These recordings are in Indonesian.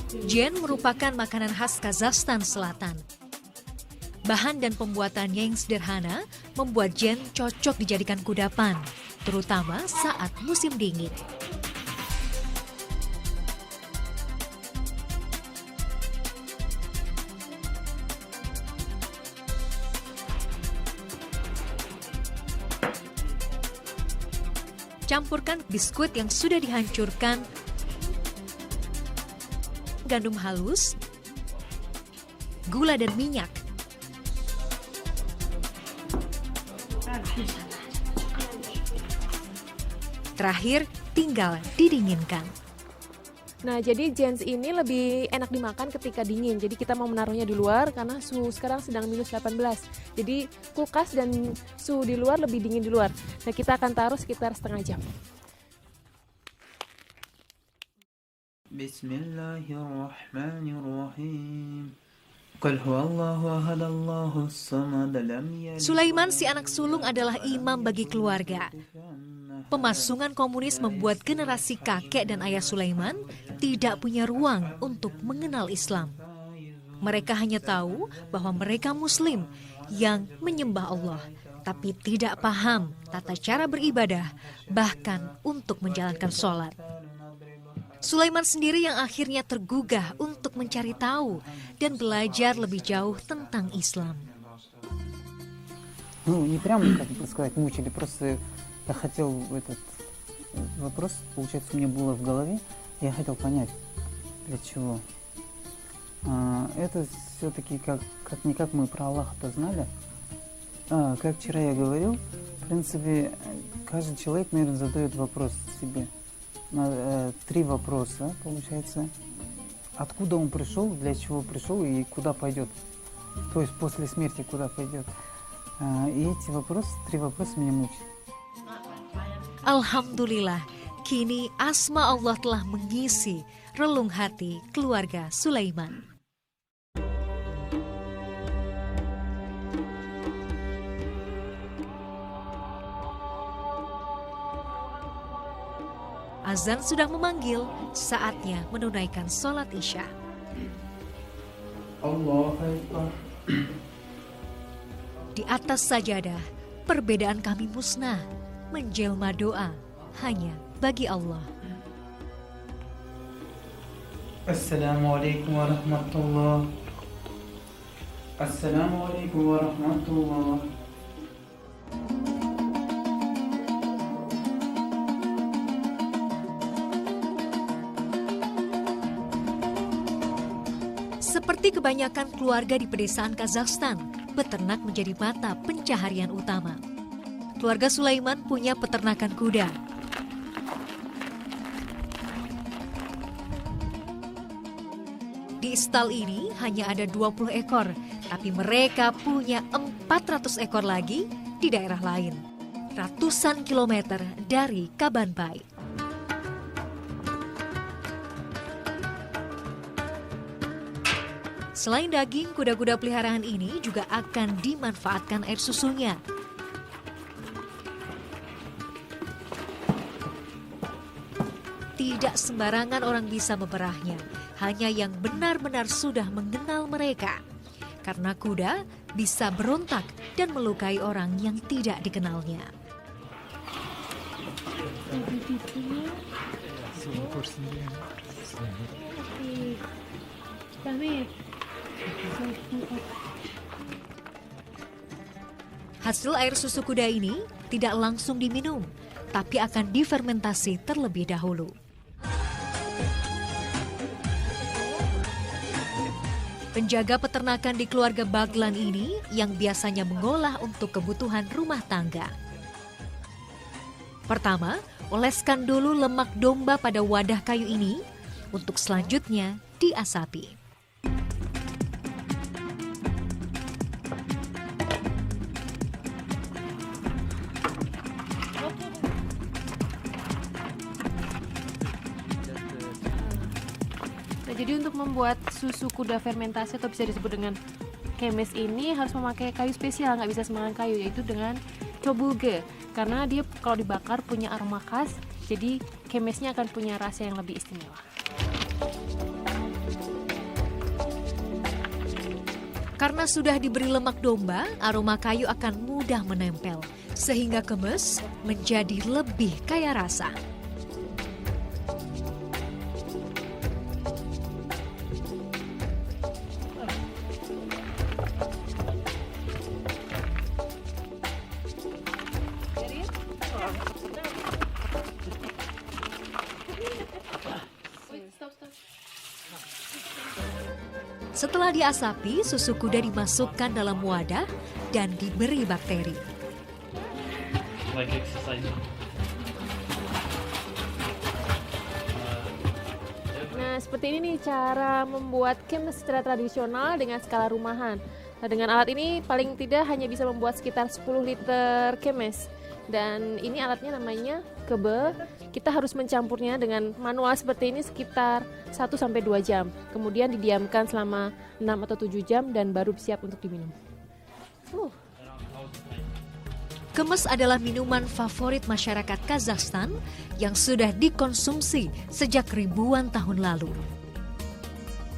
Gen merupakan makanan khas Kazakhstan Selatan. Bahan dan pembuatannya yang sederhana membuat gen cocok dijadikan kudapan, terutama saat musim dingin. Campurkan biskuit yang sudah dihancurkan, gandum halus, gula dan minyak. Terakhir, tinggal didinginkan. Nah, jadi gens ini lebih enak dimakan ketika dingin. Jadi kita mau menaruhnya di luar karena suhu sekarang sedang minus 18. Jadi kulkas dan suhu di luar lebih dingin di luar. Nah, kita akan taruh sekitar setengah jam. Bismillahirrahmanirrahim. Qul huwallahu ahad, Allahus samad, lam yalid. Sulaiman si anak sulung adalah imam bagi keluarga. Pemasungan komunis membuat generasi kakek dan ayah Sulaiman tidak punya ruang untuk mengenal Islam. Mereka hanya tahu bahwa mereka Muslim yang menyembah Allah, tapi tidak paham tata cara beribadah, bahkan untuk menjalankan sholat. Sulaiman sendiri yang akhirnya tergugah untuk mencari tahu dan belajar lebih jauh tentang Islam. Не прямо, как бы сказать, мучили, просто я хотел этот вопрос, получается, у меня было в голове, я хотел понять, для чего. Это все-таки как-никак мы про Аллаха-то знали. Как вчера я говорил, в принципе, каждый человек, наверное, задает вопрос себе. 3 вопроса, получается. Откуда он пришел, для чего пришел и куда пойдет. То есть после смерти куда пойдет. И эти вопросы, 3 вопроса меня мучают. Alhamdulillah, kini asma Allah telah mengisi relung hati keluarga Sulaiman. Azan sudah memanggil, saatnya menunaikan sholat Isya. Allahu Akbar. Di atas sajadah, perbedaan kami musnah, menjelma doa hanya bagi Allah. Assalamualaikum warahmatullahi. Assalamualaikum warahmatullahi. Seperti kebanyakan keluarga di pedesaan Kazakhstan, beternak menjadi mata pencaharian utama. Keluarga Sulaiman punya peternakan kuda. Di istal ini hanya ada 20 ekor, tapi mereka punya 400 ekor lagi di daerah lain, ratusan kilometer dari Kabanpai. Selain daging, kuda-kuda peliharaan ini juga akan dimanfaatkan air susunya. Tidak sembarangan orang bisa memerahnya, hanya yang benar-benar sudah mengenal mereka. Karena kuda bisa berontak dan melukai orang yang tidak dikenalnya. Hasil air susu kuda ini tidak langsung diminum, tapi akan difermentasi terlebih dahulu. Penjaga peternakan di keluarga Baglan ini yang biasanya mengolah untuk kebutuhan rumah tangga. Pertama, oleskan dulu lemak domba pada wadah kayu ini untuk selanjutnya diasapi. Jadi untuk membuat susu kuda fermentasi atau bisa disebut dengan kemes ini harus memakai kayu spesial, nggak bisa sembarang kayu, yaitu dengan cobulge. Karena dia kalau dibakar punya aroma khas, jadi kemesnya akan punya rasa yang lebih istimewa. Karena sudah diberi lemak domba, aroma kayu akan mudah menempel, sehingga kemes menjadi lebih kaya rasa. Setelah diasapi, susu kuda dimasukkan dalam wadah dan diberi bakteri. Like exercise. Nah, seperti ini nih cara membuat kemes secara tradisional dengan skala rumahan. Nah, dengan alat ini paling tidak hanya bisa membuat sekitar 10 liter kemes. Dan ini alatnya namanya kebe. Kita harus mencampurnya dengan manual seperti ini sekitar 1-2 jam. Kemudian didiamkan selama 6 atau 7 jam dan baru siap untuk diminum. Kemes adalah minuman favorit masyarakat Kazakhstan yang sudah dikonsumsi sejak ribuan tahun lalu.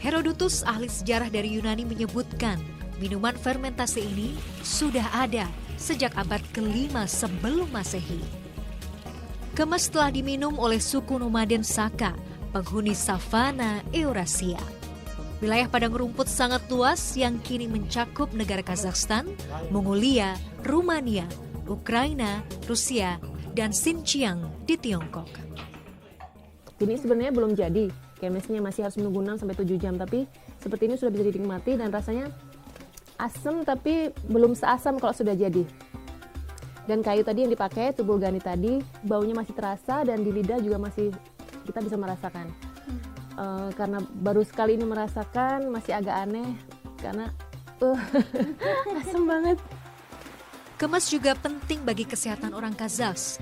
Herodotus, ahli sejarah dari Yunani, menyebutkan minuman fermentasi ini sudah ada sejak abad ke-5 sebelum Masehi. Kemes telah diminum oleh suku nomaden Saka, penghuni savana Eurasia. Wilayah padang rumput sangat luas yang kini mencakup negara Kazakhstan, Mongolia, Rumania, Ukraina, Rusia, dan Xinjiang di Tiongkok. Ini sebenarnya belum jadi, kemesnya masih harus menunggu 6-7 jam, tapi seperti ini sudah bisa dinikmati dan rasanya asam tapi belum seasam kalau sudah jadi. Dan kayu tadi yang dipakai, tubulgani tadi, baunya masih terasa dan di lidah juga masih kita bisa merasakan. Karena baru sekali ini merasakan, masih agak aneh karena asam banget. Kemes juga penting bagi kesehatan orang Kazakh.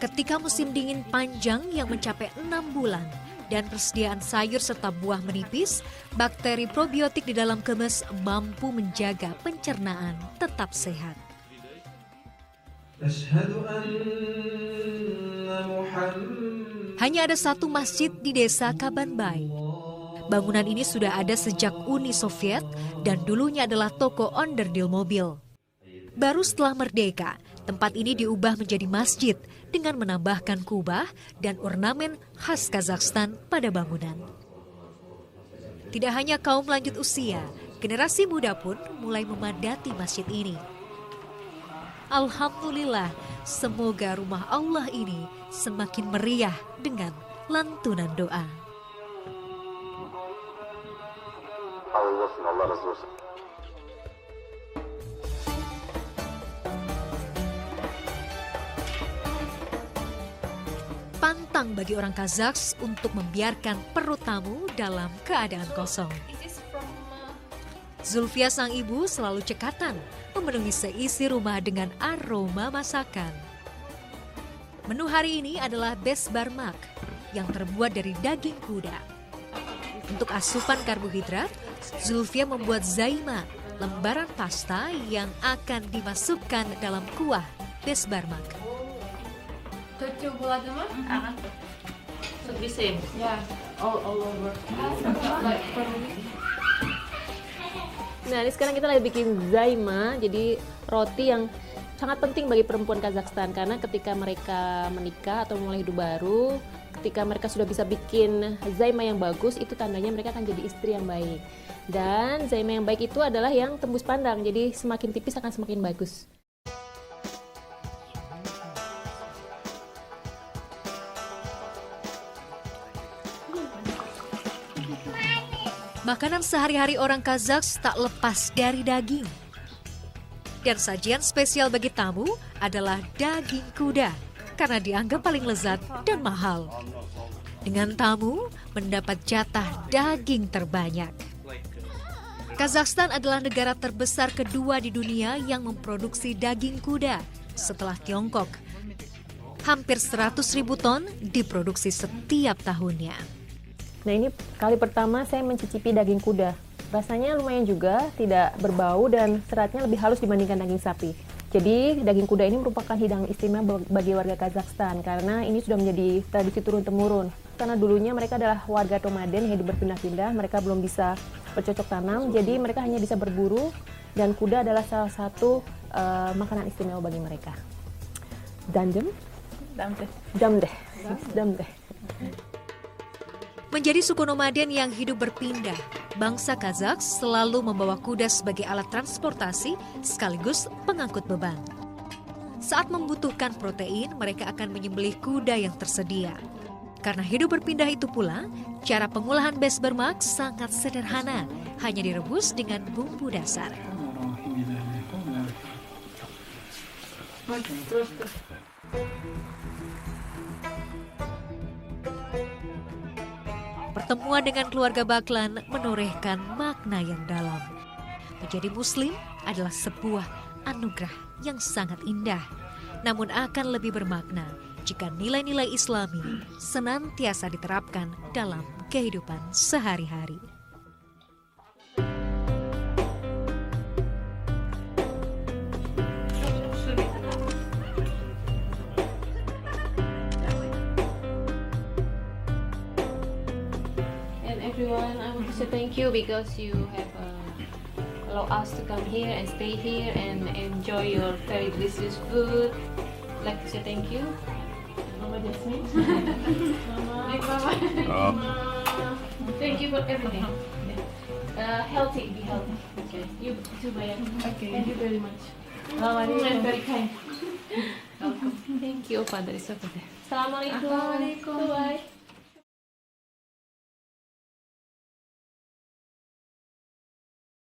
Ketika musim dingin panjang yang mencapai 6 bulan dan persediaan sayur serta buah menipis, bakteri probiotik di dalam kemes mampu menjaga pencernaan tetap sehat. Hanya ada satu masjid di desa Kabanbai. Bangunan ini sudah ada sejak Uni Soviet dan dulunya adalah toko onderdil mobil. Baru setelah merdeka, tempat ini diubah menjadi masjid dengan menambahkan kubah dan ornamen khas Kazakhstan pada bangunan. Tidak hanya kaum lanjut usia, generasi muda pun mulai memadati masjid ini. Alhamdulillah, semoga rumah Allah ini semakin meriah dengan lantunan doa. Pantang bagi orang Kazakh untuk membiarkan perut tamu dalam keadaan kosong. Zulfia sang ibu selalu cekatan memenuhi seisi rumah dengan aroma masakan. Menu hari ini adalah besbarmak yang terbuat dari daging kuda. Untuk asupan karbohidrat, Zulfia membuat zaima, lembaran pasta yang akan dimasukkan dalam kuah besbarmak. Nah, ini sekarang kita lagi bikin zaima, jadi roti yang sangat penting bagi perempuan Kazakhstan karena ketika mereka menikah atau mulai hidup baru, ketika mereka sudah bisa bikin zaima yang bagus, itu tandanya mereka akan jadi istri yang baik. Dan zaima yang baik itu adalah yang tembus pandang, jadi semakin tipis akan semakin bagus. Makanan sehari-hari orang Kazakh tak lepas dari daging. Dan sajian spesial bagi tamu adalah daging kuda karena dianggap paling lezat dan mahal. Dengan tamu mendapat jatah daging terbanyak. Kazakhstan adalah negara terbesar kedua di dunia yang memproduksi daging kuda setelah Tiongkok. Hampir 100.000 ton diproduksi setiap tahunnya. Nah, ini kali pertama saya mencicipi daging kuda. Rasanya lumayan juga, tidak berbau dan seratnya lebih halus dibandingkan daging sapi. Jadi daging kuda ini merupakan hidangan istimewa bagi warga Kazakhstan karena ini sudah menjadi tradisi turun-temurun. Karena dulunya mereka adalah warga nomaden yang hidup berpindah-pindah, mereka belum bisa bercocok tanam. Jadi mereka hanya bisa berburu dan kuda adalah salah satu makanan istimewa bagi mereka. Dandem, damdeh. Menjadi suku nomaden yang hidup berpindah, bangsa Kazakh selalu membawa kuda sebagai alat transportasi sekaligus pengangkut beban. Saat membutuhkan protein, mereka akan menyembelih kuda yang tersedia. Karena hidup berpindah itu pula, cara pengolahan besbermak sangat sederhana, hanya direbus dengan bumbu dasar. Pertemuan dengan keluarga Baklan menorehkan makna yang dalam. Menjadi Muslim adalah sebuah anugerah yang sangat indah, namun akan lebih bermakna jika nilai-nilai Islami senantiasa diterapkan dalam kehidupan sehari-hari. And everyone, I want to say thank you because you have allowed us to come here and stay here and enjoy your very delicious food. I'd like to say thank you. Mama Jasmine. Mama. Thank you for everything. Healthy, be healthy. Okay. You too, Bayan. Okay. Thank you very much. Mama, I'm very kind. Welcome. Thank you, Father. Assalamualaikum. Bye.